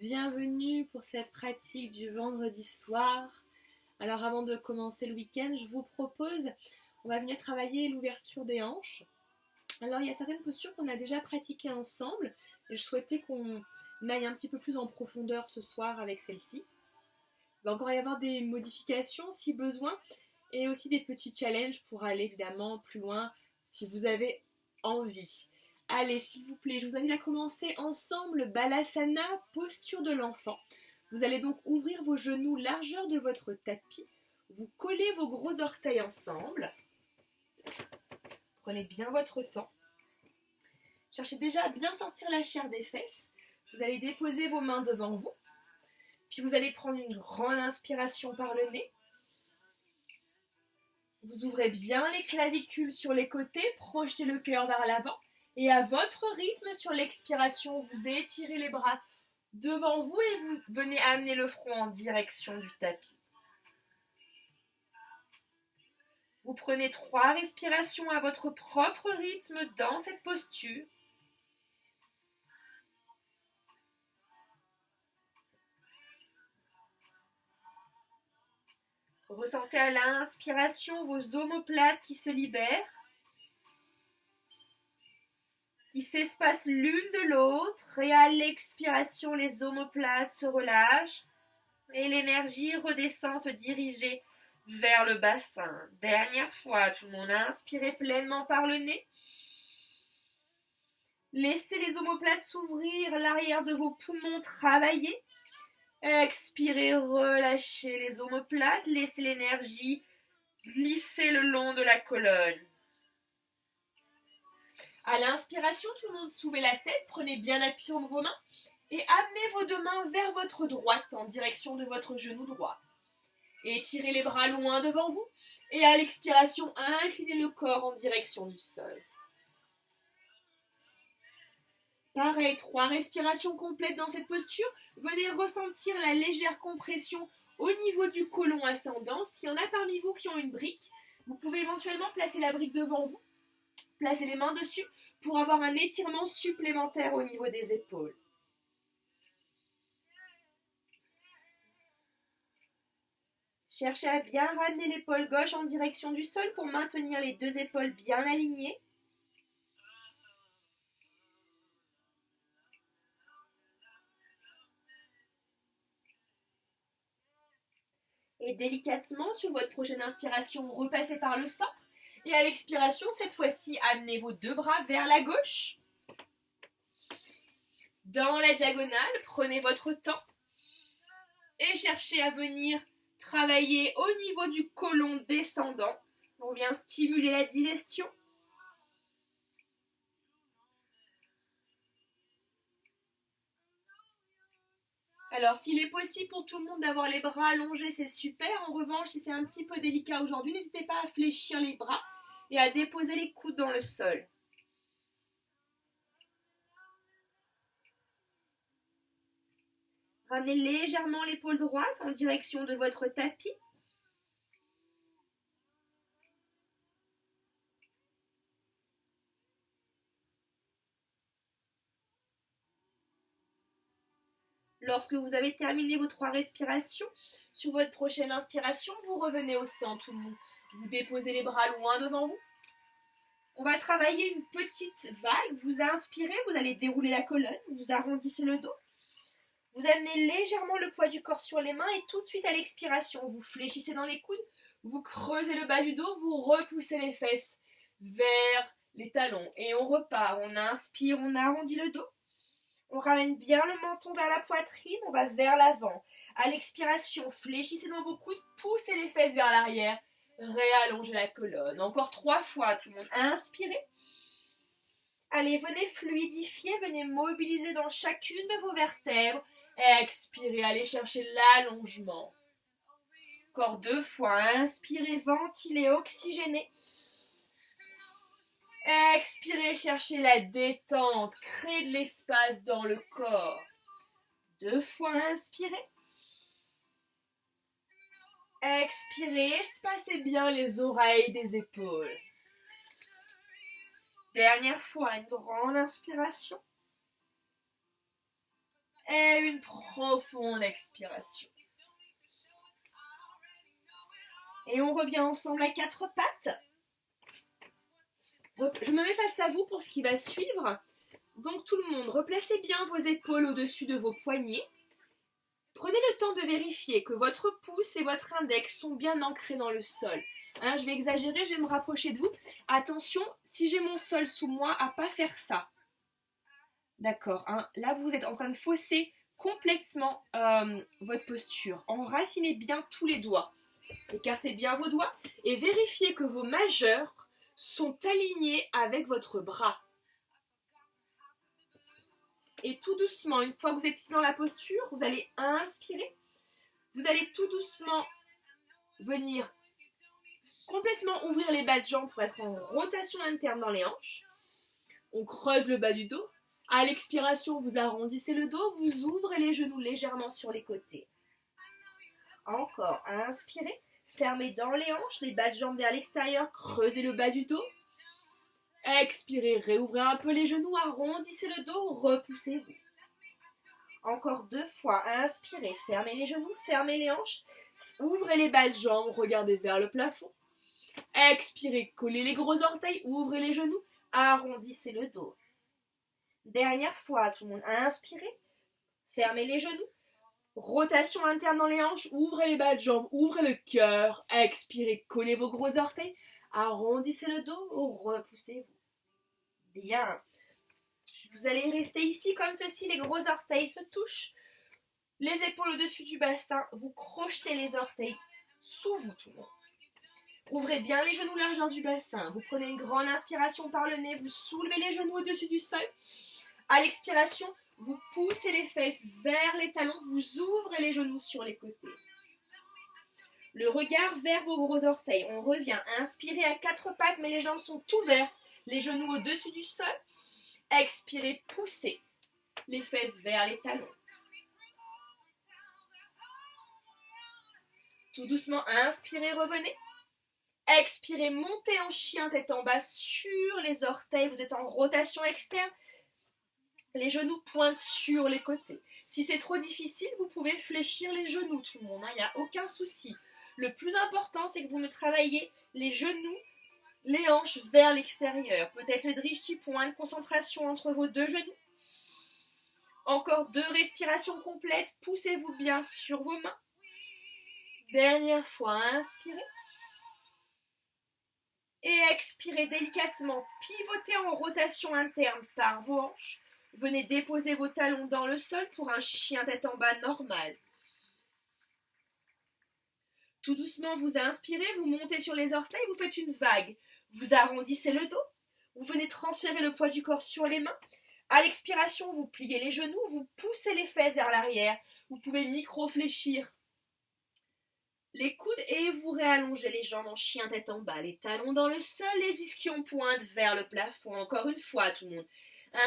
bienvenue pour cette pratique du vendredi soir. Alors avant de commencer le week-end, je vous propose, on va venir travailler l'ouverture des hanches. Alors il y a certaines postures qu'on a déjà pratiquées ensemble et je souhaitais qu'on aille un petit peu plus en profondeur ce soir avec celle-ci. Il va encore y avoir des modifications si besoin et aussi des petits challenges pour aller évidemment plus loin si vous avez envie. Allez, s'il vous plaît, je vous invite à commencer ensemble Balasana, posture de l'enfant. Vous allez donc ouvrir vos genoux largeur de votre tapis. Vous collez vos gros orteils ensemble. Prenez bien votre temps. Cherchez déjà à bien sortir la chair des fesses. Vous allez déposer vos mains devant vous. Puis vous allez prendre une grande inspiration par le nez. Vous ouvrez bien les clavicules sur les côtés, projetez le cœur vers l'avant. Et à votre rythme, sur l'expiration, vous étirez les bras devant vous et vous venez amener le front en direction du tapis. Vous prenez 3 respirations à votre propre rythme dans cette posture. Ressentez à l'inspiration vos omoplates qui se libèrent, qui s'espacent l'une de l'autre, et à l'expiration, les omoplates se relâchent et l'énergie redescend se diriger vers le bassin. Dernière fois, tout le monde inspirez pleinement par le nez. Laissez les omoplates s'ouvrir, l'arrière de vos poumons travailler. Expirez, relâchez les omoplates, laissez l'énergie glisser le long de la colonne. À l'inspiration, tout le monde soulevez la tête, prenez bien appui sur vos mains et amenez vos 2 mains vers votre droite en direction de votre genou droit. Étirez les bras loin devant vous et à l'expiration, inclinez le corps en direction du sol. Pareil, 3 respirations complètes dans cette posture. Venez ressentir la légère compression au niveau du côlon ascendant. S'il y en a parmi vous qui ont une brique, vous pouvez éventuellement placer la brique devant vous, placer les mains dessus pour avoir un étirement supplémentaire au niveau des épaules. Cherchez à bien ramener l'épaule gauche en direction du sol pour maintenir les 2 épaules bien alignées. Et délicatement, sur votre prochaine inspiration, repassez par le centre. Et à l'expiration, cette fois-ci, amenez vos 2 bras vers la gauche. Dans la diagonale, prenez votre temps. Et cherchez à venir travailler au niveau du côlon descendant. On vient stimuler la digestion. Alors, s'il est possible pour tout le monde d'avoir les bras allongés, c'est super. En revanche, si c'est un petit peu délicat aujourd'hui, n'hésitez pas à fléchir les bras et à déposer les coudes dans le sol. Ramenez légèrement l'épaule droite en direction de votre tapis. Lorsque vous avez terminé vos 3 respirations, sur votre prochaine inspiration, vous revenez au centre, tout le monde. Vous déposez les bras loin devant vous. On va travailler une petite vague. Vous inspirez, vous allez dérouler la colonne, vous arrondissez le dos. Vous amenez légèrement le poids du corps sur les mains et tout de suite à l'expiration, vous fléchissez dans les coudes, vous creusez le bas du dos, vous repoussez les fesses vers les talons. Et on repart, on inspire, on arrondit le dos. On ramène bien le menton vers la poitrine, on va vers l'avant. À l'expiration, fléchissez dans vos coudes, poussez les fesses vers l'arrière, réallongez la colonne. Encore 3 fois, tout le monde. Inspirez. Allez, venez fluidifier, venez mobiliser dans chacune de vos vertèbres. Expirez, allez chercher l'allongement. Encore 2 fois. Inspirez, ventilez, oxygénez. Expirez, cherchez la détente, créez de l'espace dans le corps. 2 fois, inspirez. Expirez, espacez bien les oreilles des épaules. Dernière fois, une grande inspiration. Et une profonde expiration. Et on revient ensemble à quatre pattes. Je me mets face à vous pour ce qui va suivre. Donc tout le monde, replacez bien vos épaules au-dessus de vos poignets. Prenez le temps de vérifier que votre pouce et votre index sont bien ancrés dans le sol. Je vais exagérer, je vais me rapprocher de vous. Attention, si j'ai mon sol sous moi, à pas faire ça. D'accord, là vous êtes en train de fausser complètement votre posture. Enracinez bien tous les doigts. Écartez bien vos doigts et vérifiez que vos majeurs sont alignés avec votre bras. Et tout doucement, une fois que vous êtes ici dans la posture, vous allez inspirer. Vous allez tout doucement venir complètement ouvrir les bas de jambes pour être en rotation interne dans les hanches. On creuse le bas du dos. À l'expiration, vous arrondissez le dos, vous ouvrez les genoux légèrement sur les côtés. Encore, inspirez. Fermez dans les hanches, les bas de jambes vers l'extérieur, creusez le bas du dos. Expirez, réouvrez un peu les genoux, arrondissez le dos, repoussez-vous. Encore deux fois, inspirez, fermez les genoux, fermez les hanches, ouvrez les bas de jambes, regardez vers le plafond. Expirez, collez les gros orteils, ouvrez les genoux, arrondissez le dos. Dernière fois, tout le monde, inspirez, fermez les genoux. Rotation interne dans les hanches, ouvrez les bas de jambes, ouvrez le cœur, expirez, collez vos gros orteils, arrondissez le dos, repoussez-vous. Bien. Vous allez rester ici comme ceci, les gros orteils se touchent, les épaules au-dessus du bassin, vous crochetez les orteils sous vous tout le monde. Ouvrez bien les genoux largeur du bassin, vous prenez une grande inspiration par le nez, vous soulevez les genoux au-dessus du sol. À l'expiration, vous poussez les fesses vers les talons, vous ouvrez les genoux sur les côtés. Le regard vers vos gros orteils. On revient. Inspirez à quatre pattes, mais les jambes sont ouvertes. Les genoux au-dessus du sol. Expirez, poussez les fesses vers les talons. Tout doucement, inspirez, revenez. Expirez, montez en chien, tête en bas sur les orteils. Vous êtes en rotation externe. Les genoux pointent sur les côtés. Si c'est trop difficile, vous pouvez fléchir les genoux, tout le monde. Il n'y a aucun souci. Le plus important, c'est que vous me travaillez les genoux, les hanches vers l'extérieur. Peut-être le drishti, point de concentration entre vos deux genoux. Encore deux respirations complètes. Poussez-vous bien sur vos mains. Dernière fois, inspirez. Et expirez délicatement. Pivotez en rotation interne par vos hanches. Venez déposer vos talons dans le sol pour un chien tête en bas normal. Tout doucement, vous inspirez, vous montez sur les orteils, vous faites une vague. Vous arrondissez le dos. Vous venez transférer le poids du corps sur les mains. À l'expiration, vous pliez les genoux, vous poussez les fesses vers l'arrière. Vous pouvez micro-fléchir les coudes et vous réallongez les jambes en chien tête en bas. Les talons dans le sol, les ischions pointent vers le plafond. Encore une fois, tout le monde.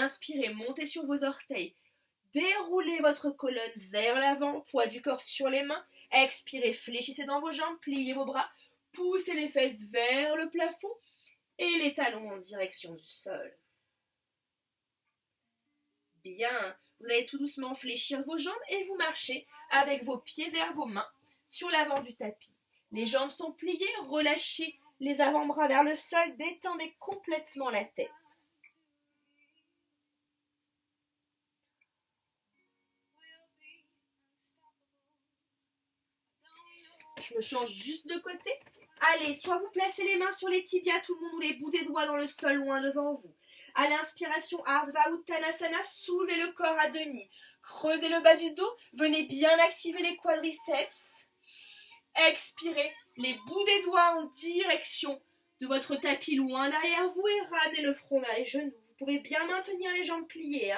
Inspirez, montez sur vos orteils. Déroulez votre colonne vers l'avant, poids du corps sur les mains. Expirez, fléchissez dans vos jambes, pliez vos bras, poussez les fesses vers le plafond et les talons en direction du sol. Bien, vous allez tout doucement fléchir vos jambes et vous marchez avec vos pieds vers vos mains sur l'avant du tapis. Les jambes sont pliées, relâchez les avant-bras vers le sol, détendez complètement la tête. Je me change juste de côté. Allez, soit vous placez les mains sur les tibias, tout le monde, ou les bouts des doigts dans le sol loin devant vous. À l'inspiration, Ardha Uttanasana, soulevez le corps à demi. Creusez le bas du dos, venez bien activer les quadriceps. Expirez, les bouts des doigts en direction de votre tapis loin derrière vous et ramenez le front vers les genoux. Vous pouvez bien maintenir les jambes pliées.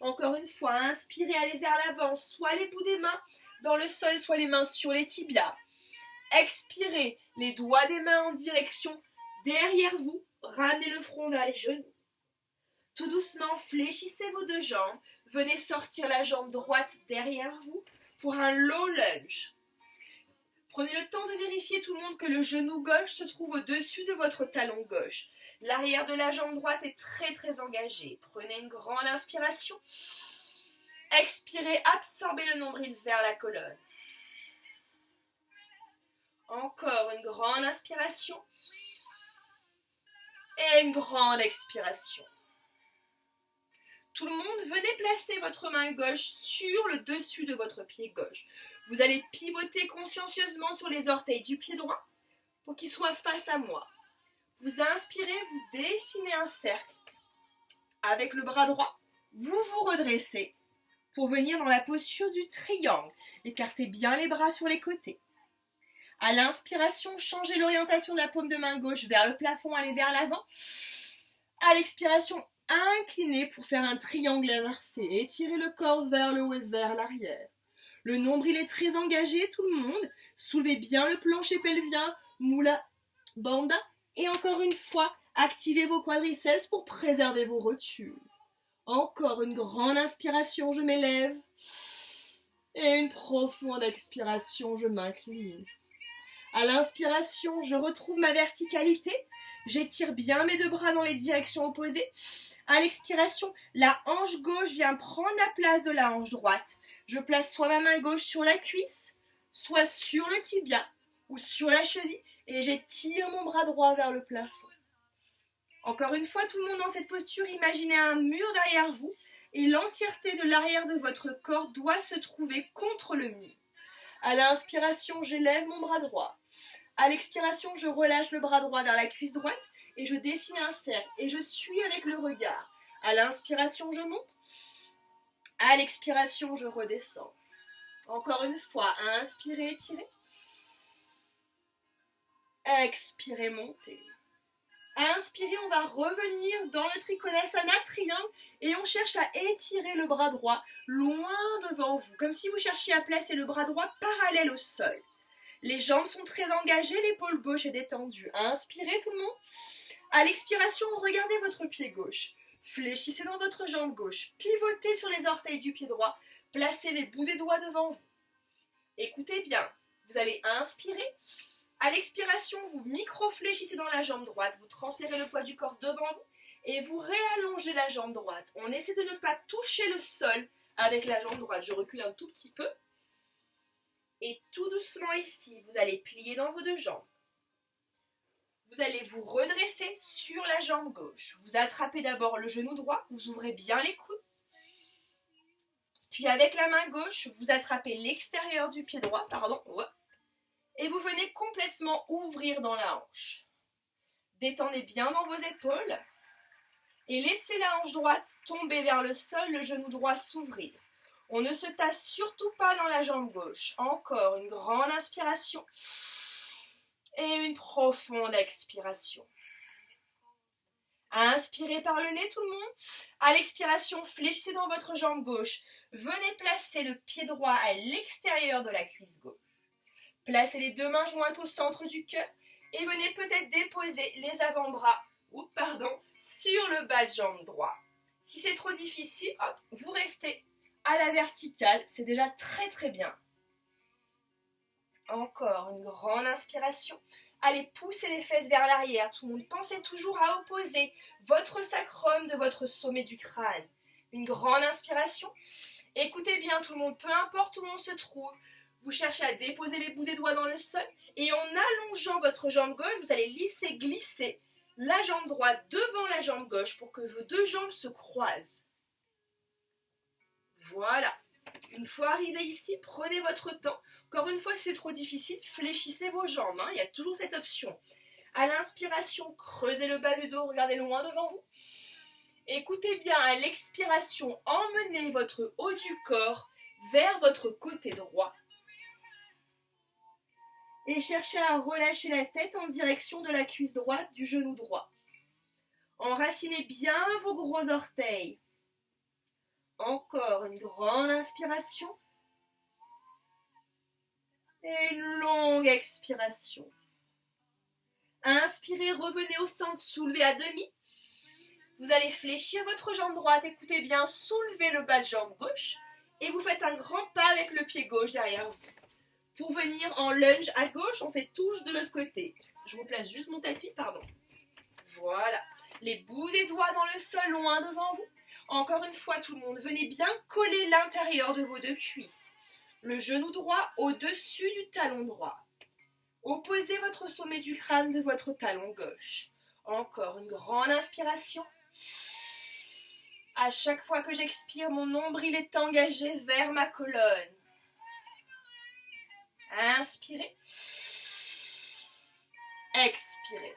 Encore une fois, inspirez, allez vers l'avant, soit les bouts des mains dans le sol, soit les mains sur les tibias. Expirez, les doigts des mains en direction derrière vous, ramenez le front vers les genoux. Tout doucement, fléchissez vos deux jambes, venez sortir la jambe droite derrière vous pour un low lunge. Prenez le temps de vérifier tout le monde que le genou gauche se trouve au-dessus de votre talon gauche. L'arrière de la jambe droite est très très engagé. Prenez une grande inspiration. Expirez, absorbez le nombril vers la colonne. Encore une grande inspiration. Et une grande expiration. Tout le monde, venez placer votre main gauche sur le dessus de votre pied gauche. Vous allez pivoter consciencieusement sur les orteils du pied droit pour qu'il soit face à moi. Vous inspirez, vous dessinez un cercle. Avec le bras droit, vous vous redressez pour venir dans la posture du triangle. Écartez bien les bras sur les côtés. À l'inspiration, changez l'orientation de la paume de main gauche vers le plafond, allez vers l'avant. À l'expiration, inclinez pour faire un triangle inversé. Étirez le corps vers le haut et vers l'arrière. Le nombril est très engagé, tout le monde. Soulevez bien le plancher pelvien, Mula Bandha. Et encore une fois, activez vos quadriceps pour préserver vos rotules. Encore une grande inspiration, je m'élève. Et une profonde expiration, je m'incline. À l'inspiration, je retrouve ma verticalité. J'étire bien mes deux bras dans les directions opposées. À l'expiration, la hanche gauche vient prendre la place de la hanche droite. Je place soit ma main gauche sur la cuisse, soit sur le tibia ou sur la cheville et j'étire mon bras droit vers le plafond. Encore une fois, tout le monde dans cette posture, imaginez un mur derrière vous et l'entièreté de l'arrière de votre corps doit se trouver contre le mur. À l'inspiration, j'élève mon bras droit. À l'expiration, je relâche le bras droit vers la cuisse droite et je dessine un cercle et je suis avec le regard. À l'inspiration, je monte. À l'expiration, je redescends. Encore une fois, inspirez, étirez. Expirez, montez. Inspirez, on va revenir dans le Trikonasana, triangle, et on cherche à étirer le bras droit loin devant vous, comme si vous cherchiez à placer le bras droit parallèle au sol. Les jambes sont très engagées, l'épaule gauche est détendue. Inspirez tout le monde. À l'expiration, regardez votre pied gauche. Fléchissez dans votre jambe gauche. Pivotez sur les orteils du pied droit. Placez les bouts des doigts devant vous. Écoutez bien. Vous allez inspirer. À l'expiration, vous micro-fléchissez dans la jambe droite. Vous transférez le poids du corps devant vous et vous réallongez la jambe droite. On essaie de ne pas toucher le sol avec la jambe droite. Je recule un tout petit peu. Et tout doucement ici, vous allez plier dans vos deux jambes. Vous allez vous redresser sur la jambe gauche. Vous attrapez d'abord le genou droit, vous ouvrez bien les coudes. Puis avec la main gauche, vous attrapez l'extérieur du pied droit, et vous venez complètement ouvrir dans la hanche. Détendez bien dans vos épaules et laissez la hanche droite tomber vers le sol, le genou droit s'ouvrir. On ne se tasse surtout pas dans la jambe gauche. Encore une grande inspiration et une profonde expiration. Inspirez par le nez tout le monde. À l'expiration, fléchissez dans votre jambe gauche. Venez placer le pied droit à l'extérieur de la cuisse gauche. Placez les deux mains jointes au centre du cœur et venez peut-être déposer les avant-bras sur le bas de jambe droit. Si c'est trop difficile, vous restez à la verticale, c'est déjà très très bien. Encore une grande inspiration. Allez, poussez les fesses vers l'arrière. Tout le monde, pensez toujours à opposer votre sacrum de votre sommet du crâne. Une grande inspiration. Écoutez bien tout le monde, peu importe où on se trouve, vous cherchez à déposer les bouts des doigts dans le sol et en allongeant votre jambe gauche, vous allez laisser glisser la jambe droite devant la jambe gauche pour que vos deux jambes se croisent. Voilà. Une fois arrivé ici, prenez votre temps. Encore une fois, si c'est trop difficile, fléchissez vos jambes. Il y a toujours cette option. À l'inspiration, creusez le bas du dos, regardez loin devant vous. Écoutez bien, à l'expiration, emmenez votre haut du corps vers votre côté droit. Et cherchez à relâcher la tête en direction de la cuisse droite du genou droit. Enracinez bien vos gros orteils. Encore une grande inspiration. Et une longue expiration. Inspirez, revenez au centre, soulevez à demi. Vous allez fléchir votre jambe droite, écoutez bien, soulevez le bas de jambe gauche. Et vous faites un grand pas avec le pied gauche derrière vous. Pour venir en lunge à gauche, on fait touche de l'autre côté. Je vous place juste mon tapis, Voilà. Les bouts des doigts dans le sol, loin devant vous. Encore une fois, tout le monde, venez bien coller l'intérieur de vos deux cuisses. Le genou droit au-dessus du talon droit. Opposez votre sommet du crâne de votre talon gauche. Encore une grande inspiration. À chaque fois que j'expire, mon nombril est engagé vers ma colonne. Inspirez. Expirez.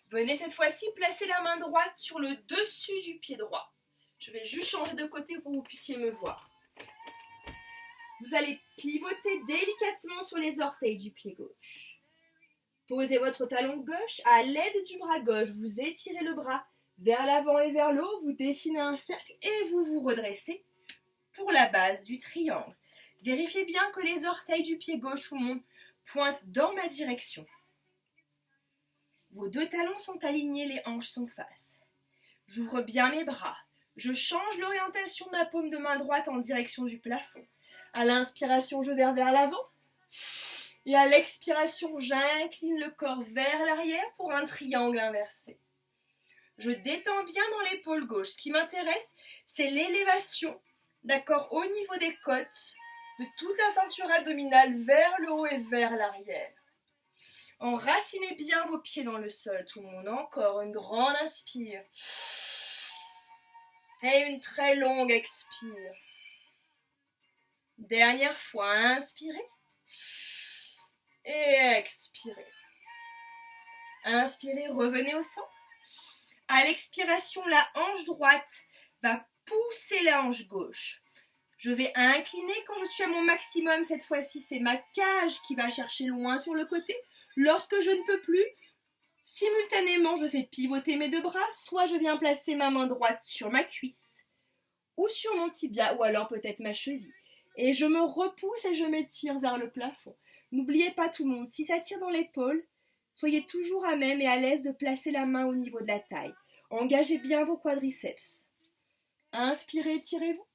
Venez cette fois-ci placer la main droite sur le dessus du pied droit. Je vais juste changer de côté pour que vous puissiez me voir. Vous allez pivoter délicatement sur les orteils du pied gauche. Posez votre talon gauche à l'aide du bras gauche. Vous étirez le bras vers l'avant et vers le haut. Vous dessinez un cercle et vous vous redressez pour la base du triangle. Vérifiez bien que les orteils du pied gauche pointent dans ma direction. Vos deux talons sont alignés, les hanches sont face. J'ouvre bien mes bras. Je change l'orientation de ma paume de main droite en direction du plafond. À l'inspiration, je vais vers l'avant. Et à l'expiration, j'incline le corps vers l'arrière pour un triangle inversé. Je détends bien dans l'épaule gauche. Ce qui m'intéresse, c'est l'élévation, d'accord, au niveau des côtes, de toute la ceinture abdominale vers le haut et vers l'arrière. Enracinez bien vos pieds dans le sol, tout le monde. Encore une grande inspire. Et une très longue expire. Dernière fois, inspirez. Et expirez. Inspirez, revenez au centre. À l'expiration, la hanche droite va pousser la hanche gauche. Je vais incliner quand je suis à mon maximum. Cette fois-ci, c'est ma cage qui va chercher loin sur le côté. Lorsque je ne peux plus, simultanément, je fais pivoter mes deux bras. Soit je viens placer ma main droite sur ma cuisse ou sur mon tibia ou alors peut-être ma cheville. Et je me repousse et je m'étire vers le plafond. N'oubliez pas tout le monde, si ça tire dans l'épaule, soyez toujours à même et à l'aise de placer la main au niveau de la taille. Engagez bien vos quadriceps. Inspirez, étirez-vous.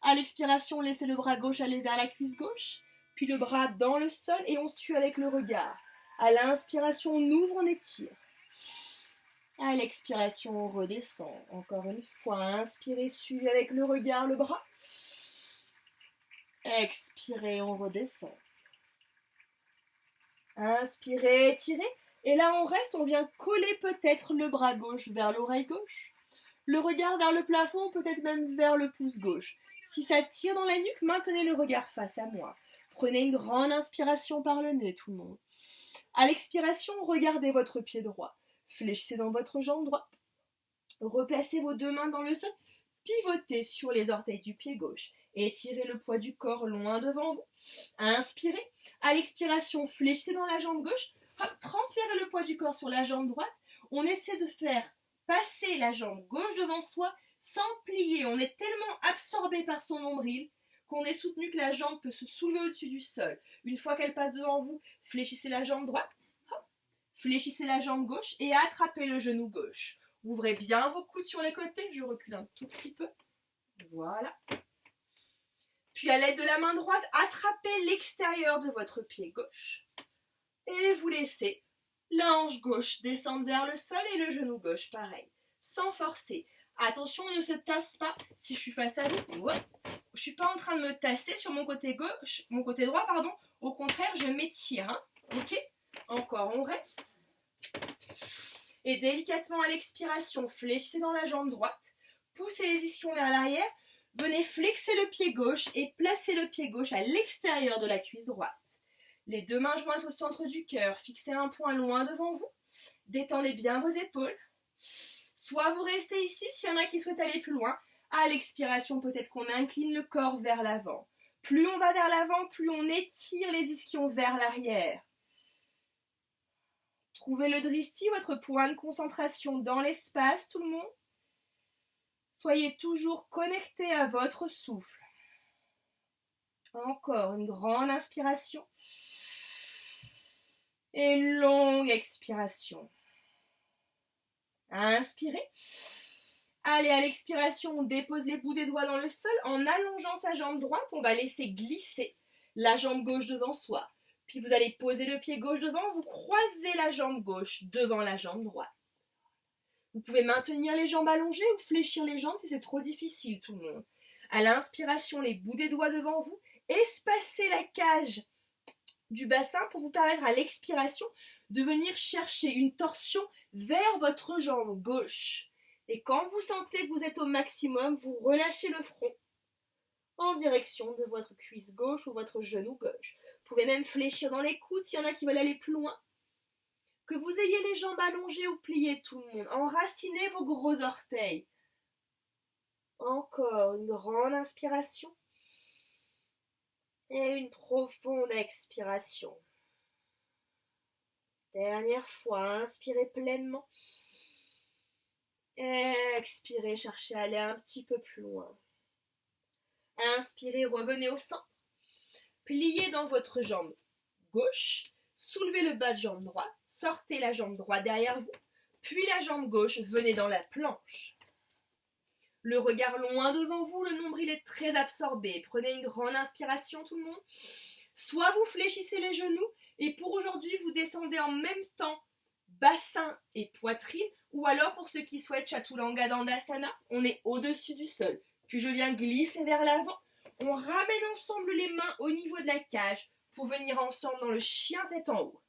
À l'expiration, laissez le bras gauche aller vers la cuisse gauche, puis le bras dans le sol et on suit avec le regard. À l'inspiration, on ouvre, on étire. À l'expiration, on redescend. Encore une fois, inspirez, suivez avec le regard le bras. Expirez, on redescend. Inspirez, étirez. Et là, on reste, on vient coller peut-être le bras gauche vers l'oreille gauche. Le regard vers le plafond, peut-être même vers le pouce gauche. Si ça tire dans la nuque, maintenez le regard face à moi. Prenez une grande inspiration par le nez, tout le monde. À l'expiration, regardez votre pied droit. Fléchissez dans votre jambe droite. Replacez vos deux mains dans le sol. Pivotez sur les orteils du pied gauche. Étirez le poids du corps loin devant vous. Inspirez. À l'expiration, fléchissez dans la jambe gauche. Hop, transférez le poids du corps sur la jambe droite. On essaie de faire passer la jambe gauche devant soi sans plier. On est tellement absorbé par son nombril qu'on est soutenu que la jambe peut se soulever au-dessus du sol. Une fois qu'elle passe devant vous, fléchissez la jambe droite, hop, fléchissez la jambe gauche et attrapez le genou gauche. Ouvrez bien vos coudes sur les côtés, je recule un tout petit peu. Voilà. Puis à l'aide de la main droite, attrapez l'extérieur de votre pied gauche. Et vous laissez la hanche gauche descendre vers le sol et le genou gauche pareil, sans forcer. Attention, on ne se tasse pas. Si je suis face à vous, je suis pas en train de me tasser sur mon côté gauche, mon côté droit, pardon. Au contraire, je m'étire. Hein. Ok. Encore, on reste. Et délicatement à l'expiration, fléchissez dans la jambe droite. Poussez les ischions vers l'arrière. Venez flexer le pied gauche et placez le pied gauche à l'extérieur de la cuisse droite. Les deux mains jointes au centre du cœur. Fixez un point loin devant vous. Détendez bien vos épaules. Soit vous restez ici, s'il y en a qui souhaitent aller plus loin. À l'expiration, peut-être qu'on incline le corps vers l'avant. Plus on va vers l'avant, plus on étire les ischions vers l'arrière. Trouvez le drishti, votre point de concentration dans l'espace, tout le monde. Soyez toujours connecté à votre souffle. Encore une grande inspiration. Et une longue expiration. Inspirez. Allez, à l'expiration, on dépose les bouts des doigts dans le sol. En allongeant sa jambe droite, on va laisser glisser la jambe gauche devant soi. Puis vous allez poser le pied gauche devant, vous croisez la jambe gauche devant la jambe droite. Vous pouvez maintenir les jambes allongées ou fléchir les jambes si c'est trop difficile, tout le monde. À l'inspiration, les bouts des doigts devant vous. Espacez la cage du bassin pour vous permettre à l'expiration de venir chercher une torsion vers votre jambe gauche. Et quand vous sentez que vous êtes au maximum, vous relâchez le front en direction de votre cuisse gauche ou votre genou gauche. Vous pouvez même fléchir dans les coudes s'il y en a qui veulent aller plus loin. Que vous ayez les jambes allongées ou pliées, tout le monde. Enracinez vos gros orteils. Encore une grande inspiration. Et une profonde expiration. Dernière fois, inspirez pleinement. Expirez, cherchez à aller un petit peu plus loin. Inspirez, revenez au centre. Pliez dans votre jambe gauche. Soulevez le bas de jambe droite. Sortez la jambe droite derrière vous. Puis la jambe gauche, venez dans la planche. Le regard loin devant vous, le nombril est très absorbé. Prenez une grande inspiration tout le monde. Soit vous fléchissez les genoux et pour aujourd'hui vous descendez en même temps bassin et poitrine, ou alors pour ceux qui souhaitent Chaturanga Dandasana, on est au-dessus du sol. Puis je viens glisser vers l'avant. On ramène ensemble les mains au niveau de la cage pour venir ensemble dans le chien tête en haut.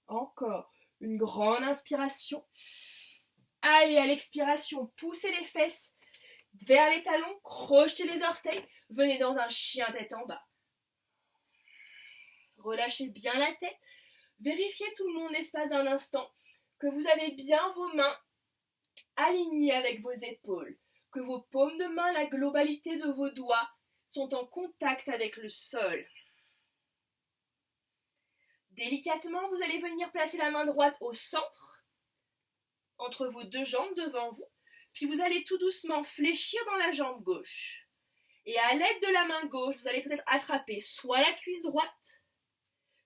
Encore une grande inspiration. Allez, à l'expiration, poussez les fesses vers les talons, crochetez les orteils, venez dans un chien tête en bas. Relâchez bien la tête. Vérifiez tout le monde l'espace d'un instant que vous avez bien vos mains alignées avec vos épaules, que vos paumes de main, la globalité de vos doigts sont en contact avec le sol. Délicatement, vous allez venir placer la main droite au centre, entre vos deux jambes devant vous, puis vous allez tout doucement fléchir dans la jambe gauche. Et à l'aide de la main gauche, vous allez peut-être attraper soit la cuisse droite,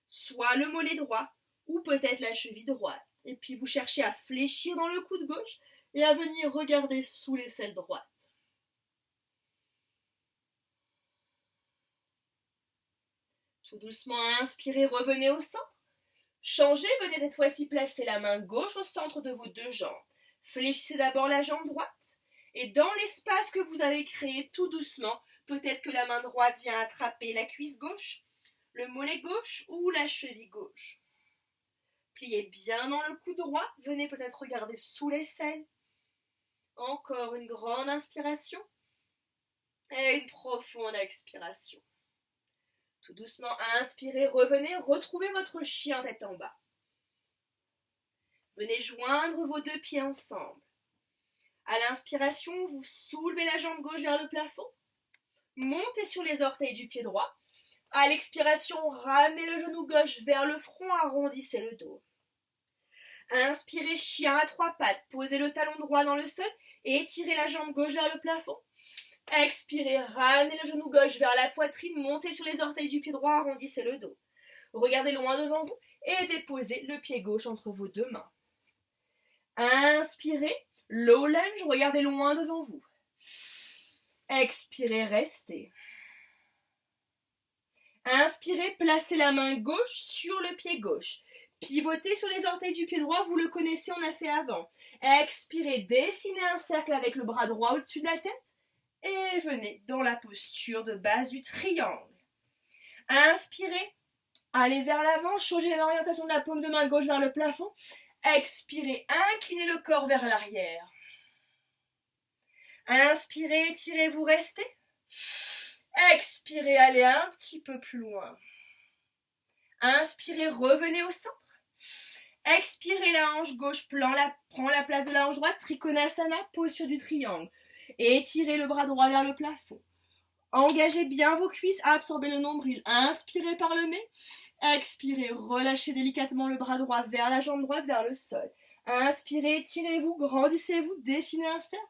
soit le mollet droit, ou peut-être la cheville droite. Et puis vous cherchez à fléchir dans le coude gauche et à venir regarder sous l'aisselle droite. Tout doucement, inspirez, revenez au centre. Changez, venez cette fois-ci placer la main gauche au centre de vos deux jambes. Fléchissez d'abord la jambe droite. Et dans l'espace que vous avez créé, tout doucement, peut-être que la main droite vient attraper la cuisse gauche, le mollet gauche ou la cheville gauche. Pliez bien dans le coude droit. Venez peut-être regarder sous l'aisselle. Encore une grande inspiration. Et une profonde expiration. Tout doucement, inspirez, revenez, retrouvez votre chien tête en bas. Venez joindre vos deux pieds ensemble. À l'inspiration, vous soulevez la jambe gauche vers le plafond. Montez sur les orteils du pied droit. À l'expiration, ramenez le genou gauche vers le front, arrondissez le dos. Inspirez, chien à trois pattes, posez le talon droit dans le sol et étirez la jambe gauche vers le plafond. Expirez, ramenez le genou gauche vers la poitrine, montez sur les orteils du pied droit, arrondissez le dos. Regardez loin devant vous et déposez le pied gauche entre vos deux mains. Inspirez, low lunge, regardez loin devant vous. Expirez, restez. Inspirez, placez la main gauche sur le pied gauche. Pivotez sur les orteils du pied droit, vous le connaissez, on a fait avant. Expirez, dessinez un cercle avec le bras droit au-dessus de la tête. Et venez dans la posture de base du triangle. Inspirez, allez vers l'avant, changez l'orientation de la paume de main gauche vers le plafond. Expirez, inclinez le corps vers l'arrière. Inspirez, étirez-vous, restez. Expirez, allez un petit peu plus loin. Inspirez, revenez au centre. Expirez, la hanche gauche prend la place de la hanche droite, Trikonasana, posture du triangle. Et étirez le bras droit vers le plafond. Engagez bien vos cuisses, absorbez le nombril. Inspirez par le nez. Expirez, relâchez délicatement le bras droit vers la jambe droite, vers le sol. Inspirez, étirez-vous, grandissez-vous, dessinez un cercle.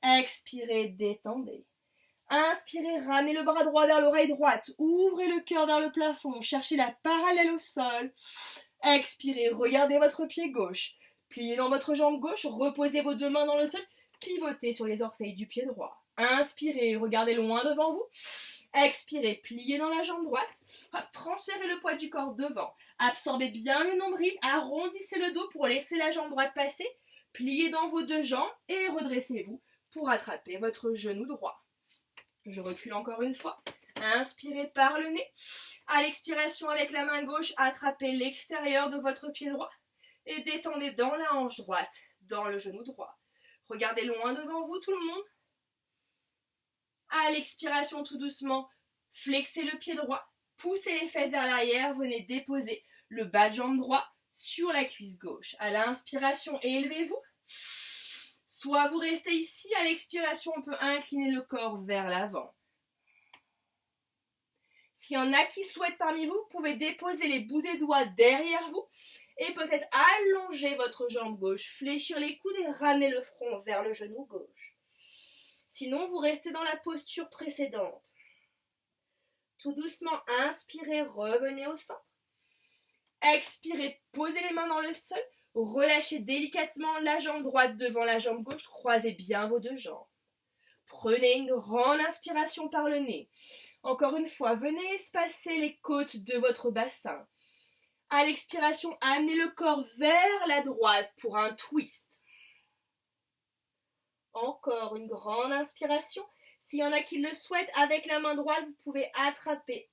Expirez, détendez. Inspirez, ramenez le bras droit vers l'oreille droite. Ouvrez le cœur vers le plafond. Cherchez la parallèle au sol. Expirez, regardez votre pied gauche. Pliez dans votre jambe gauche, reposez vos deux mains dans le sol. Pivotez sur les orteils du pied droit. Inspirez, regardez loin devant vous. Expirez, pliez dans la jambe droite. Hop, transférez le poids du corps devant. Absorbez bien le nombril, arrondissez le dos pour laisser la jambe droite passer. Pliez dans vos deux jambes et redressez-vous pour attraper votre genou droit. Je recule encore une fois. Inspirez par le nez. À l'expiration, avec la main gauche, attrapez l'extérieur de votre pied droit et détendez dans la hanche droite, dans le genou droit. Regardez loin devant vous, tout le monde. À l'expiration, tout doucement, flexez le pied droit, poussez les fesses vers l'arrière, venez déposer le bas de jambe droit sur la cuisse gauche. À l'inspiration, élevez-vous. Soit vous restez ici, à l'expiration, on peut incliner le corps vers l'avant. S'il y en a qui souhaitent parmi vous, vous pouvez déposer les bouts des doigts derrière vous et peut-être allonger votre jambe gauche, fléchir les coudes et ramener le front vers le genou gauche. Sinon, vous restez dans la posture précédente. Tout doucement, inspirez, revenez au centre. Expirez, posez les mains dans le sol. Relâchez délicatement la jambe droite devant la jambe gauche. Croisez bien vos deux jambes. Prenez une grande inspiration par le nez. Encore une fois, venez espacer les côtes de votre bassin. À l'expiration, amenez le corps vers la droite pour un twist. Encore une grande inspiration. S'il y en a qui le souhaitent, avec la main droite, vous pouvez attraper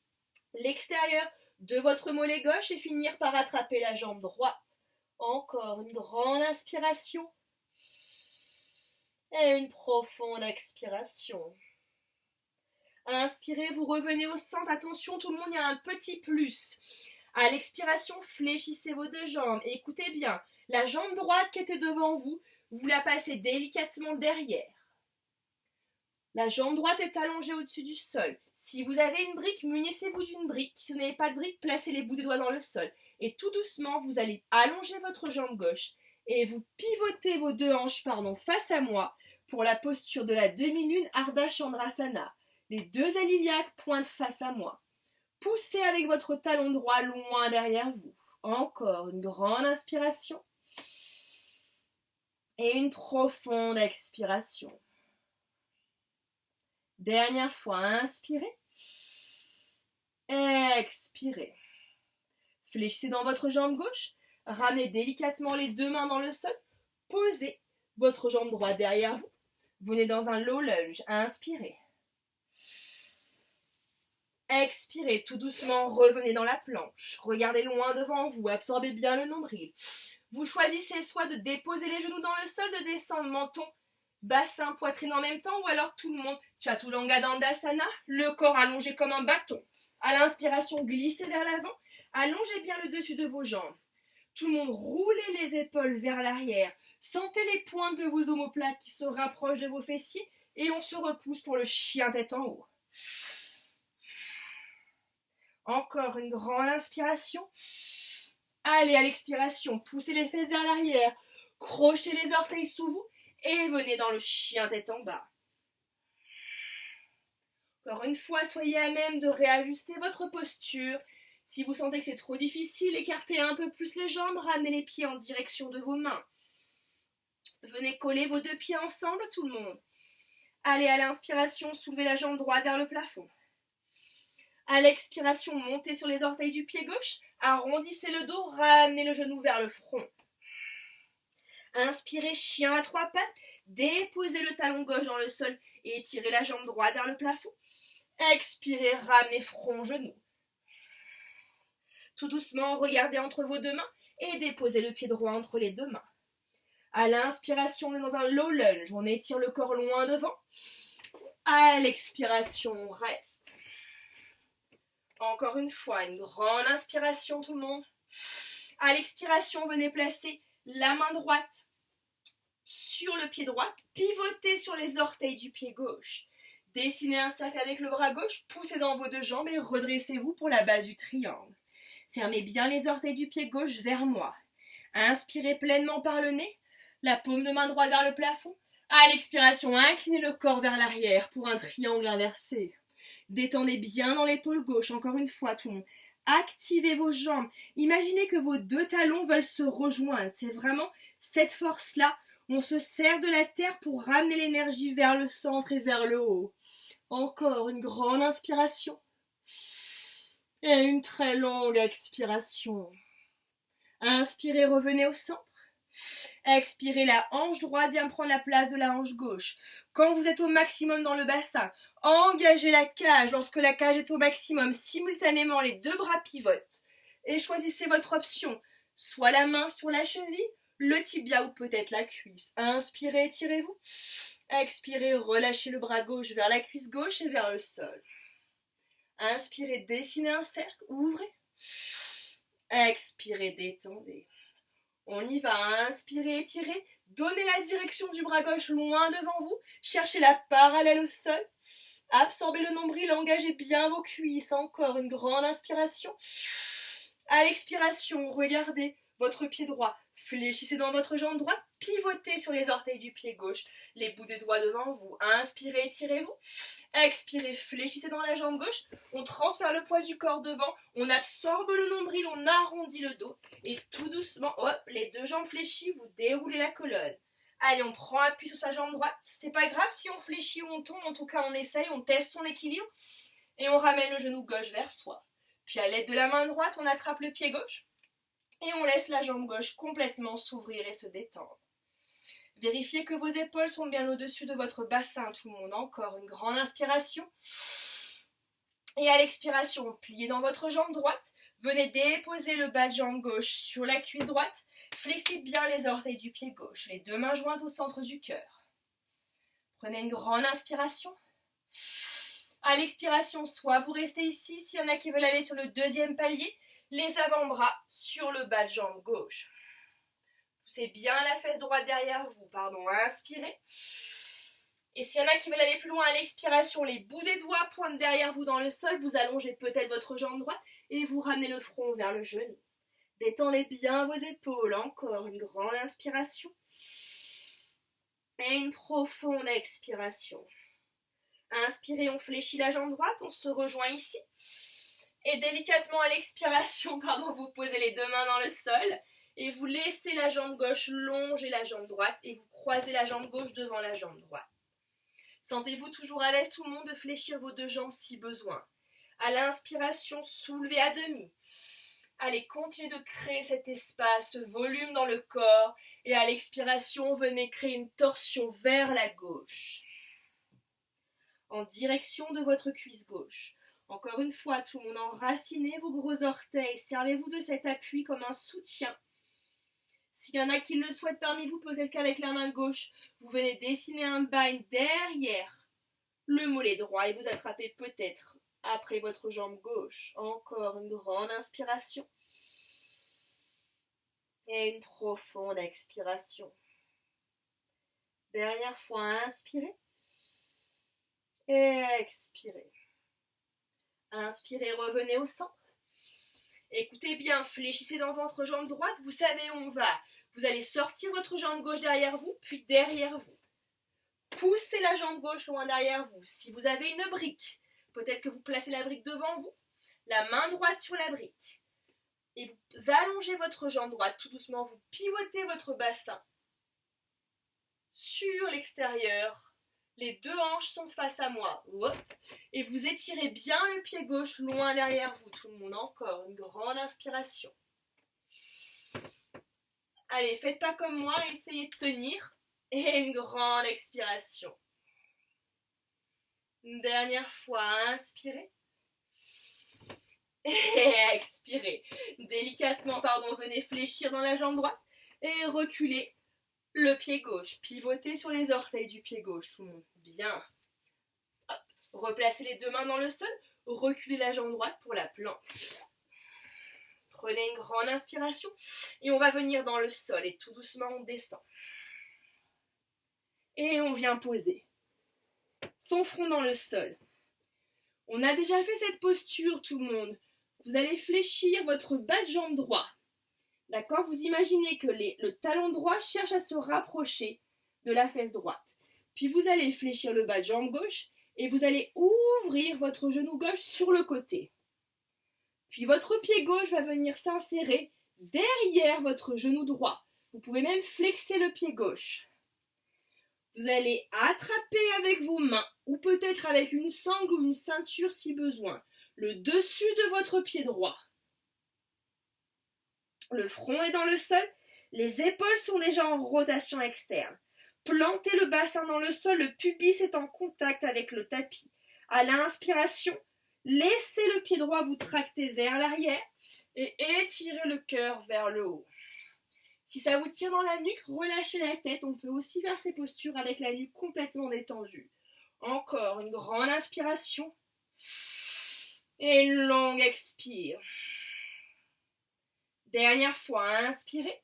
l'extérieur de votre mollet gauche et finir par attraper la jambe droite. Encore une grande inspiration. Et une profonde expiration. Inspirez, vous revenez au centre. Attention tout le monde, il y a un petit plus. À l'expiration, fléchissez vos deux jambes. Et écoutez bien, la jambe droite qui était devant vous, vous la passez délicatement derrière. La jambe droite est allongée au-dessus du sol. Si vous avez une brique, munissez-vous d'une brique. Si vous n'avez pas de brique, placez les bouts des doigts dans le sol. Et tout doucement, vous allez allonger votre jambe gauche et vous pivotez vos deux hanches face à moi pour la posture de la demi-lune Ardha Chandrasana. Les deux ailes iliaques pointent face à moi. Poussez avec votre talon droit loin derrière vous. Encore une grande inspiration et une profonde expiration. Dernière fois, inspirez. Expirez. Fléchissez dans votre jambe gauche. Ramenez délicatement les deux mains dans le sol. Posez votre jambe droite derrière vous. Venez dans un low lunge. Inspirez. Expirez tout doucement. Revenez dans la planche. Regardez loin devant vous. Absorbez bien le nombril. Vous choisissez soit de déposer les genoux dans le sol, de descendre menton, bassin, poitrine en même temps, ou alors tout le monde, Chaturanga Dandasana, le corps allongé comme un bâton. À l'inspiration, glissez vers l'avant, allongez bien le dessus de vos jambes. Tout le monde, roulez les épaules vers l'arrière, sentez les pointes de vos omoplates qui se rapprochent de vos fessiers, et on se repousse pour le chien tête en haut. Encore une grande inspiration. Allez, à l'expiration, poussez les fesses vers l'arrière, crochetez les orteils sous vous, et venez dans le chien tête en bas. Encore une fois, soyez à même de réajuster votre posture. Si vous sentez que c'est trop difficile, écartez un peu plus les jambes, ramenez les pieds en direction de vos mains. Venez coller vos deux pieds ensemble, tout le monde. Allez, à l'inspiration, soulevez la jambe droite vers le plafond. À l'expiration, montez sur les orteils du pied gauche, arrondissez le dos, ramenez le genou vers le front. Inspirez, chien à trois pattes, déposez le talon gauche dans le sol et étirez la jambe droite vers le plafond. Expirez, ramenez front, genou. Tout doucement, regardez entre vos deux mains et déposez le pied droit entre les deux mains. À l'inspiration, on est dans un low lunge, on étire le corps loin devant. À l'expiration, on reste. Encore une fois, une grande inspiration tout le monde. À l'expiration, venez placer la main droite sur le pied droit, pivotez sur les orteils du pied gauche. Dessinez un cercle avec le bras gauche, poussez dans vos deux jambes et redressez-vous pour la base du triangle. Fermez bien les orteils du pied gauche vers moi. Inspirez pleinement par le nez, la paume de main droite vers le plafond. À l'expiration, inclinez le corps vers l'arrière pour un triangle inversé. Détendez bien dans l'épaule gauche, encore une fois tout le monde. Activez vos jambes. Imaginez que vos deux talons veulent se rejoindre. C'est vraiment cette force-là. On se sert de la terre pour ramener l'énergie vers le centre et vers le haut. Encore une grande inspiration. Et une très longue expiration. Inspirez, revenez au centre. Expirez, la hanche droite vient prendre la place de la hanche gauche. Quand vous êtes au maximum dans le bassin, engagez la cage. Lorsque la cage est au maximum, simultanément, les deux bras pivotent. Et choisissez votre option. Soit la main sur la cheville, le tibia ou peut-être la cuisse. Inspirez, étirez-vous. Expirez, relâchez le bras gauche vers la cuisse gauche et vers le sol. Inspirez, dessinez un cercle, ouvrez. Expirez, détendez. On y va, inspirez, étirez. Donnez la direction du bras gauche loin devant vous. Cherchez la parallèle au sol. Absorbez le nombril, engagez bien vos cuisses. Encore une grande inspiration. À l'expiration, regardez votre pied droit. Fléchissez dans votre jambe droite. Pivotez sur les orteils du pied gauche. Les bouts des doigts devant vous. Inspirez, étirez-vous. Expirez, fléchissez dans la jambe gauche. On transfère le poids du corps devant. On absorbe le nombril, on arrondit le dos. Et tout doucement, hop, les deux jambes fléchies, vous déroulez la colonne. Allez, on prend appui sur sa jambe droite. C'est pas grave si on fléchit ou on tombe. En tout cas, on essaye, on teste son équilibre. Et on ramène le genou gauche vers soi. Puis à l'aide de la main droite, on attrape le pied gauche. Et on laisse la jambe gauche complètement s'ouvrir et se détendre. Vérifiez que vos épaules sont bien au-dessus de votre bassin, tout le monde. Encore une grande inspiration. Et à l'expiration, pliez dans votre jambe droite. Venez déposer le bas de jambe gauche sur la cuisse droite. Flexez bien les orteils du pied gauche, les deux mains jointes au centre du cœur. Prenez une grande inspiration. À l'expiration, soit vous restez ici, s'il y en a qui veulent aller sur le deuxième palier, les avant-bras sur le bas de jambe gauche. Poussez bien la fesse droite derrière vous, inspirez. Et s'il y en a qui veulent aller plus loin à l'expiration, les bouts des doigts pointent derrière vous dans le sol, vous allongez peut-être votre jambe droite et vous ramenez le front vers le genou. Détendez bien vos épaules, encore une grande inspiration. Et une profonde expiration. Inspirez, on fléchit la jambe droite, on se rejoint ici. Et délicatement à l'expiration, vous posez les deux mains dans le sol et vous laissez la jambe gauche longer la jambe droite et vous croisez la jambe gauche devant la jambe droite. Sentez-vous toujours à l'aise tout le monde de fléchir vos deux jambes si besoin. À l'inspiration, soulevez à demi. Allez, continuez de créer cet espace, ce volume dans le corps et à l'expiration, venez créer une torsion vers la gauche. En direction de votre cuisse gauche. Encore une fois, tout le monde, enracinez vos gros orteils. Servez-vous de cet appui comme un soutien. S'il y en a qui le souhaitent parmi vous, peut-être qu'avec la main gauche, vous venez dessiner un bind derrière le mollet droit et vous attrapez peut-être après votre jambe gauche. Encore une grande inspiration. Et une profonde expiration. Dernière fois, inspirez. Et expirez. Inspirez, revenez au centre. Écoutez bien, fléchissez dans votre jambe droite, vous savez où on va. Vous allez sortir votre jambe gauche derrière vous, puis derrière vous. Poussez la jambe gauche loin derrière vous. Si vous avez une brique, peut-être que vous placez la brique devant vous, la main droite sur la brique. Et vous allongez votre jambe droite tout doucement, vous pivotez votre bassin sur l'extérieur. Les deux hanches sont face à moi. Et vous étirez bien le pied gauche loin derrière vous. Tout le monde, encore une grande inspiration. Allez, faites pas comme moi, essayez de tenir. Et une grande expiration. Une dernière fois, inspirez. Et expirez. Délicatement, venez fléchir dans la jambe droite. Et reculez le pied gauche. Pivotez sur les orteils du pied gauche, tout le monde. Bien. Hop. Replacez les deux mains dans le sol. Reculez la jambe droite pour la planche. Prenez une grande inspiration. Et on va venir dans le sol. Et tout doucement, on descend. Et on vient poser son front dans le sol. On a déjà fait cette posture, tout le monde. Vous allez fléchir votre bas de jambe droit. D'accord? Vous imaginez que le talon droit cherche à se rapprocher de la fesse droite. Puis vous allez fléchir le bas de jambe gauche et vous allez ouvrir votre genou gauche sur le côté. Puis votre pied gauche va venir s'insérer derrière votre genou droit. Vous pouvez même flexer le pied gauche. Vous allez attraper avec vos mains, ou peut-être avec une sangle ou une ceinture si besoin, le dessus de votre pied droit. Le front est dans le sol, les épaules sont déjà en rotation externe. Plantez le bassin dans le sol, le pubis est en contact avec le tapis. À l'inspiration, laissez le pied droit vous tracter vers l'arrière et étirez le cœur vers le haut. Si ça vous tire dans la nuque, relâchez la tête. On peut aussi faire ces postures avec la nuque complètement détendue. Encore une grande inspiration et une longue expire. Dernière fois, inspirez.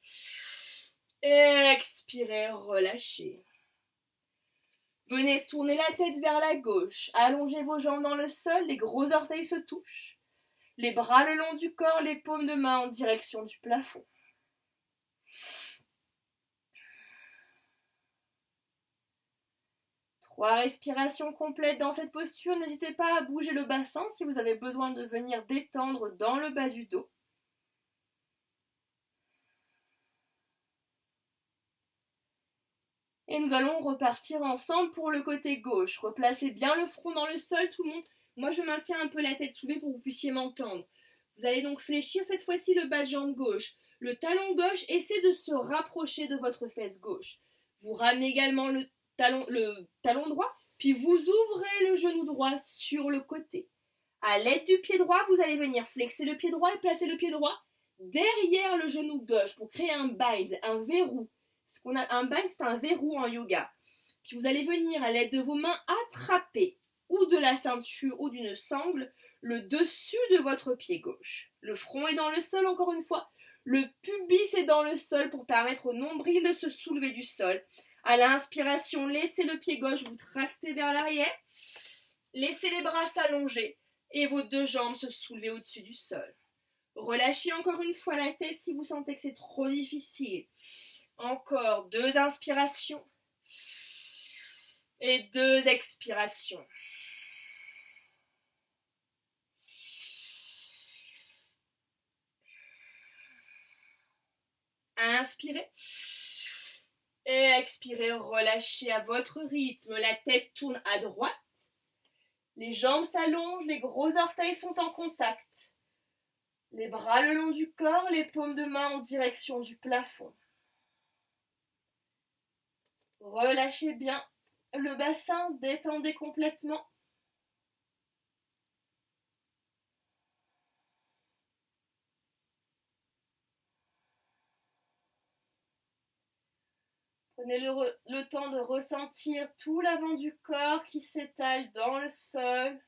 Expirez, relâchez. Venez tourner la tête vers la gauche. Allongez vos jambes dans le sol, les gros orteils se touchent. Les bras le long du corps, les paumes de main en direction du plafond. Trois respirations complètes dans cette posture. N'hésitez pas à bouger le bassin si vous avez besoin de venir détendre dans le bas du dos. Et nous allons repartir ensemble pour le côté gauche. Replacez bien le front dans le sol, tout le monde. Moi, je maintiens un peu la tête soulevée pour que vous puissiez m'entendre. Vous allez donc fléchir cette fois-ci le bas de jambe gauche. Le talon gauche essaie de se rapprocher de votre fesse gauche. Vous ramenez également le talon droit, puis vous ouvrez le genou droit sur le côté. À l'aide du pied droit, vous allez venir flexer le pied droit et placer le pied droit derrière le genou gauche pour créer un bind, un verrou. Un bind, c'est un verrou en yoga. Puis vous allez venir à l'aide de vos mains attraper ou de la ceinture ou d'une sangle le dessus de votre pied gauche. Le front est dans le sol encore une fois. Le pubis est dans le sol pour permettre au nombril de se soulever du sol. À l'inspiration, laissez le pied gauche vous tracter vers l'arrière. Laissez les bras s'allonger et vos deux jambes se soulever au-dessus du sol. Relâchez encore une fois la tête si vous sentez que c'est trop difficile. Encore 2 inspirations et 2 expirations. Inspirez et expirez, relâchez à votre rythme. La tête tourne à droite. Les jambes s'allongent, les gros orteils sont en contact. Les bras le long du corps, les paumes de main en direction du plafond. Relâchez bien le bassin, détendez complètement. Prenez le temps de ressentir tout l'avant du corps qui s'étale dans le sol.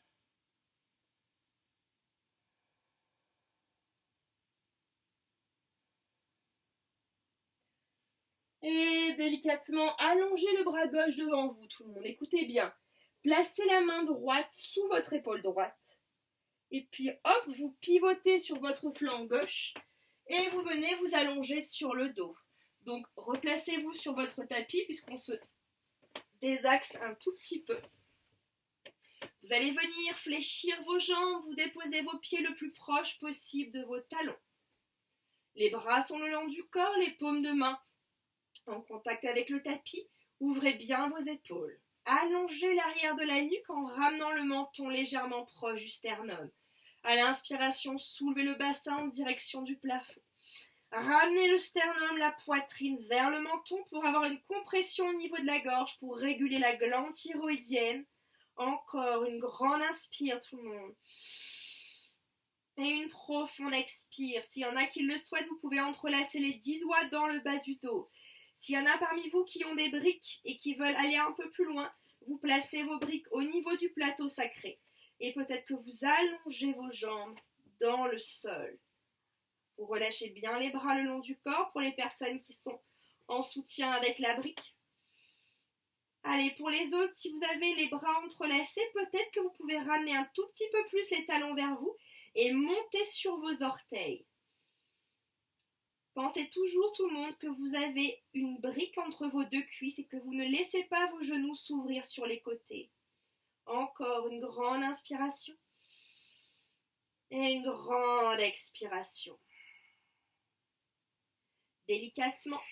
Et délicatement, allongez le bras gauche devant vous, tout le monde. Écoutez bien. Placez la main droite sous votre épaule droite. Et puis, hop, vous pivotez sur votre flanc gauche. Et vous venez vous allonger sur le dos. Donc, replacez-vous sur votre tapis puisqu'on se désaxe un tout petit peu. Vous allez venir fléchir vos jambes, vous déposez vos pieds le plus proche possible de vos talons. Les bras sont le long du corps, les paumes de main en contact avec le tapis. Ouvrez bien vos épaules. Allongez l'arrière de la nuque en ramenant le menton légèrement proche du sternum. À l'inspiration, soulevez le bassin en direction du plafond. Ramenez le sternum, la poitrine vers le menton pour avoir une compression au niveau de la gorge pour réguler la glande thyroïdienne. Encore une grande inspire, tout le monde. Et une profonde expire. S'il y en a qui le souhaitent, vous pouvez entrelacer les 10 doigts dans le bas du dos. S'il y en a parmi vous qui ont des briques et qui veulent aller un peu plus loin, vous placez vos briques au niveau du plateau sacré. Et peut-être que vous allongez vos jambes dans le sol. Vous relâchez bien les bras le long du corps pour les personnes qui sont en soutien avec la brique. Allez, pour les autres, si vous avez les bras entrelacés, peut-être que vous pouvez ramener un tout petit peu plus les talons vers vous et monter sur vos orteils. Pensez toujours, tout le monde, que vous avez une brique entre vos deux cuisses et que vous ne laissez pas vos genoux s'ouvrir sur les côtés. Encore une grande inspiration et une grande expiration. Délicatement,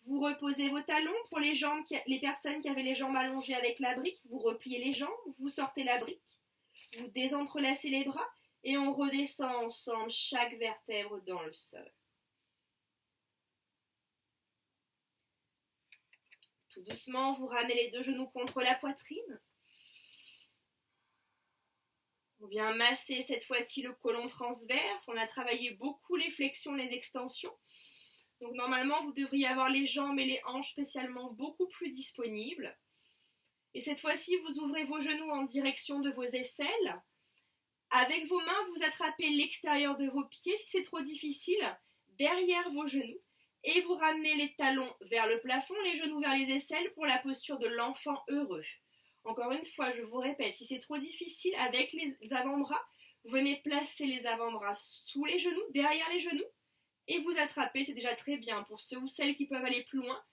Vous reposez vos talons. Pour les personnes qui avaient les jambes allongées avec la brique, vous repliez les jambes, vous sortez la brique, vous désentrelacez les bras et on redescend ensemble chaque vertèbre dans le sol. Tout doucement, vous ramenez les deux genoux contre la poitrine. On vient masser cette fois-ci le côlon transverse. On a travaillé beaucoup les flexions, les extensions. Donc normalement, vous devriez avoir les jambes et les hanches spécialement beaucoup plus disponibles. Et cette fois-ci, vous ouvrez vos genoux en direction de vos aisselles. Avec vos mains, vous attrapez l'extérieur de vos pieds, si c'est trop difficile, derrière vos genoux. Et vous ramenez les talons vers le plafond, les genoux vers les aisselles pour la posture de l'enfant heureux. Encore une fois, je vous répète, si c'est trop difficile, avec les avant-bras, vous venez placer les avant-bras sous les genoux, derrière les genoux, et vous attrapez, c'est déjà très bien. Pour ceux ou celles qui peuvent aller plus loin,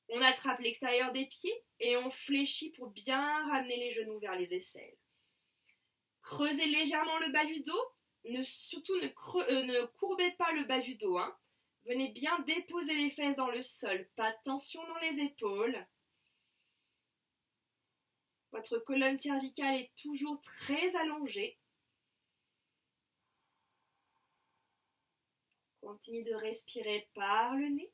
on attrape l'extérieur des pieds et on fléchit pour bien ramener les genoux vers les aisselles. Creusez légèrement le bas du dos, surtout ne courbez pas le bas du dos. Venez bien déposer les fesses dans le sol, pas de tension dans les épaules. Votre colonne cervicale est toujours très allongée. Continuez de respirer par le nez.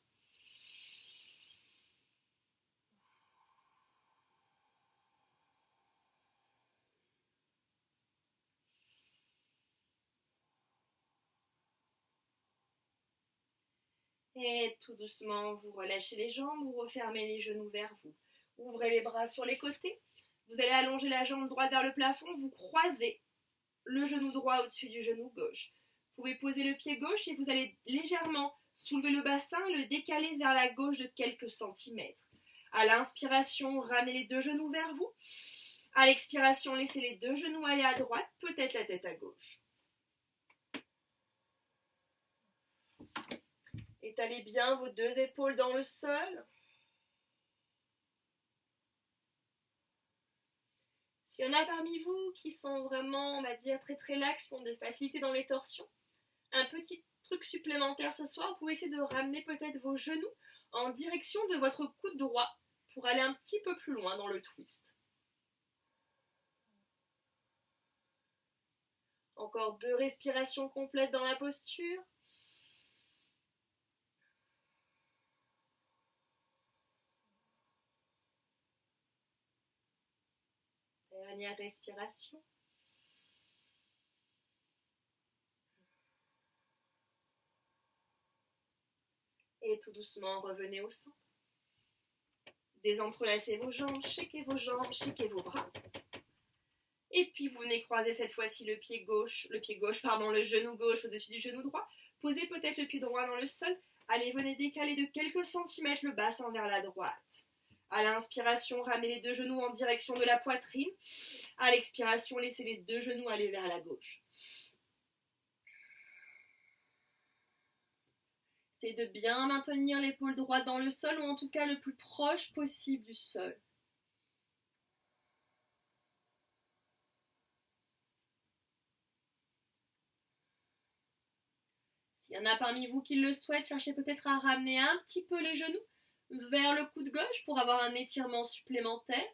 Et tout doucement, vous relâchez les jambes, vous refermez les genoux vers vous. Ouvrez les bras sur les côtés. Vous allez allonger la jambe droite vers le plafond. Vous croisez le genou droit au-dessus du genou gauche. Vous pouvez poser le pied gauche et vous allez légèrement soulever le bassin, le décaler vers la gauche de quelques centimètres. À l'inspiration, ramenez les deux genoux vers vous. À l'expiration, laissez les deux genoux aller à droite, peut-être la tête à gauche. Étalez bien vos deux épaules dans le sol. S'il y en a parmi vous qui sont vraiment, on va dire, très très lax, qui ont des facilités dans les torsions, un petit truc supplémentaire ce soir, vous pouvez essayer de ramener peut-être vos genoux en direction de votre coude droit pour aller un petit peu plus loin dans le twist. Encore 2 respirations complètes dans la posture. Dernière respiration. Et tout doucement, revenez au centre. Désentrelacez vos jambes, shaker vos jambes, shaker vos bras. Et puis vous venez croiser cette fois-ci le genou gauche au-dessus du genou droit. Posez peut-être le pied droit dans le sol. Allez, venez décaler de quelques centimètres le bassin vers la droite. À l'inspiration, ramenez les deux genoux en direction de la poitrine. À l'expiration, laissez les deux genoux aller vers la gauche. C'est de bien maintenir l'épaule droite dans le sol, ou en tout cas le plus proche possible du sol. S'il y en a parmi vous qui le souhaitent, cherchez peut-être à ramener un petit peu les genoux vers le coude gauche pour avoir un étirement supplémentaire.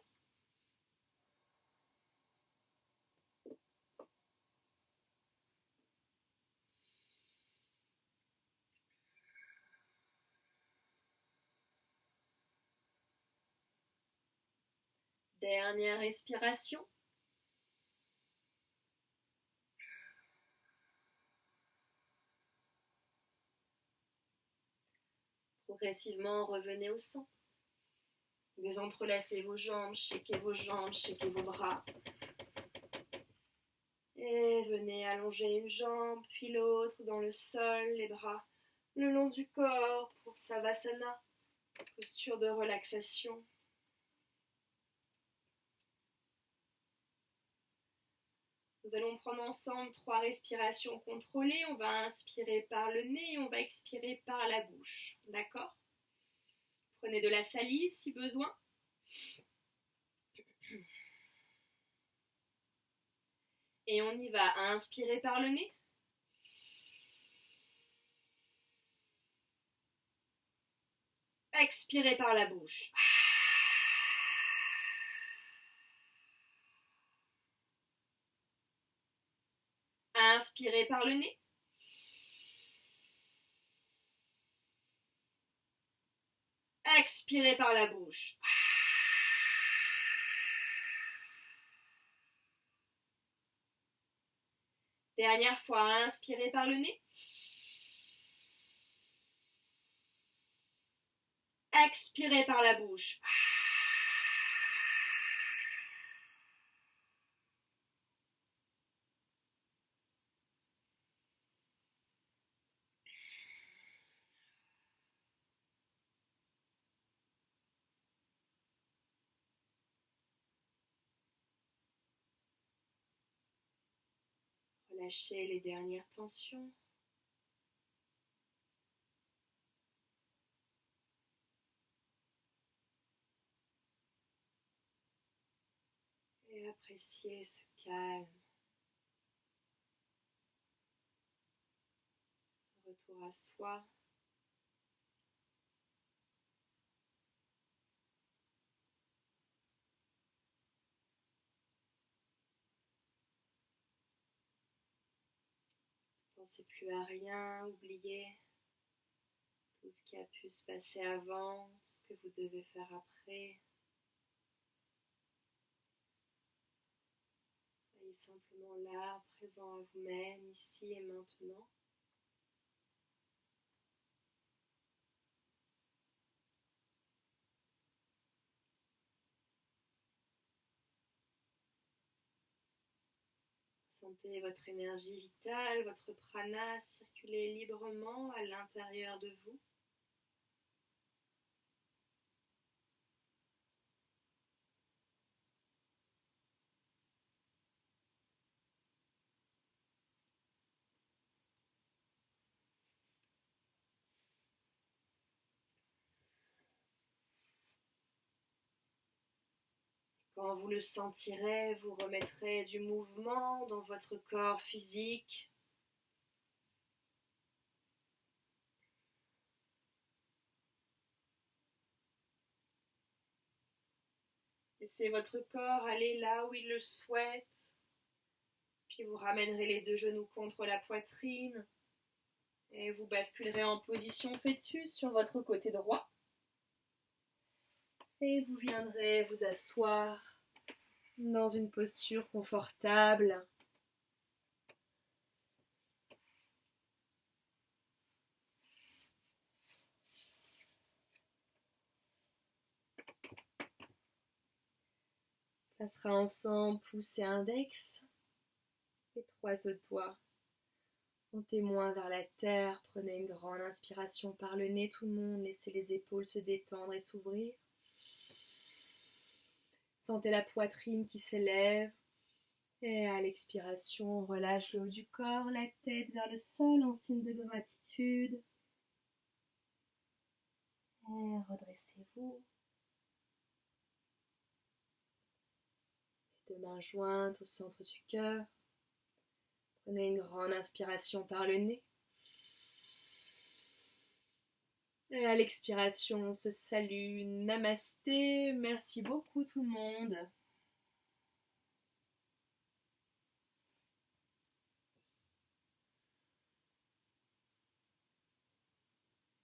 Dernière respiration. Progressivement, revenez au centre. Désentrelacez vos jambes, shakez vos bras. Et venez allonger une jambe, puis l'autre dans le sol, les bras le long du corps pour Savasana, posture de relaxation. Nous allons prendre ensemble 3 respirations contrôlées. On va inspirer par le nez et on va expirer par la bouche. D'accord ? Prenez de la salive si besoin. Et on y va. Inspirer par le nez. Expirez par la bouche. Inspirez par le nez. Expirez par la bouche. Dernière fois, inspirez par le nez. Expirez par la bouche. Relâchez les dernières tensions. Et appréciez ce calme, ce retour à soi. Ne pensez plus à rien, oubliez tout ce qui a pu se passer avant, tout ce que vous devez faire après. Soyez simplement là, présent à vous-même, ici et maintenant. Sentez votre énergie vitale, votre prana circuler librement à l'intérieur de vous. Quand vous le sentirez, vous remettrez du mouvement dans votre corps physique. Laissez votre corps aller là où il le souhaite. Puis vous ramènerez les deux genoux contre la poitrine. Et vous basculerez en position fœtus sur votre côté droit. Et vous viendrez vous asseoir dans une posture confortable. On passera ensemble pouce et index. Les trois autres doigts en témoin vers la terre. Prenez une grande inspiration par le nez, tout le monde. Laissez les épaules se détendre et s'ouvrir. Sentez la poitrine qui s'élève. Et à l'expiration, on relâche le haut du corps, la tête vers le sol en signe de gratitude. Et redressez-vous. Les deux mains jointes au centre du cœur. Prenez une grande inspiration par le nez. Et à l'expiration, on se salue. Namasté. Merci beaucoup tout le monde.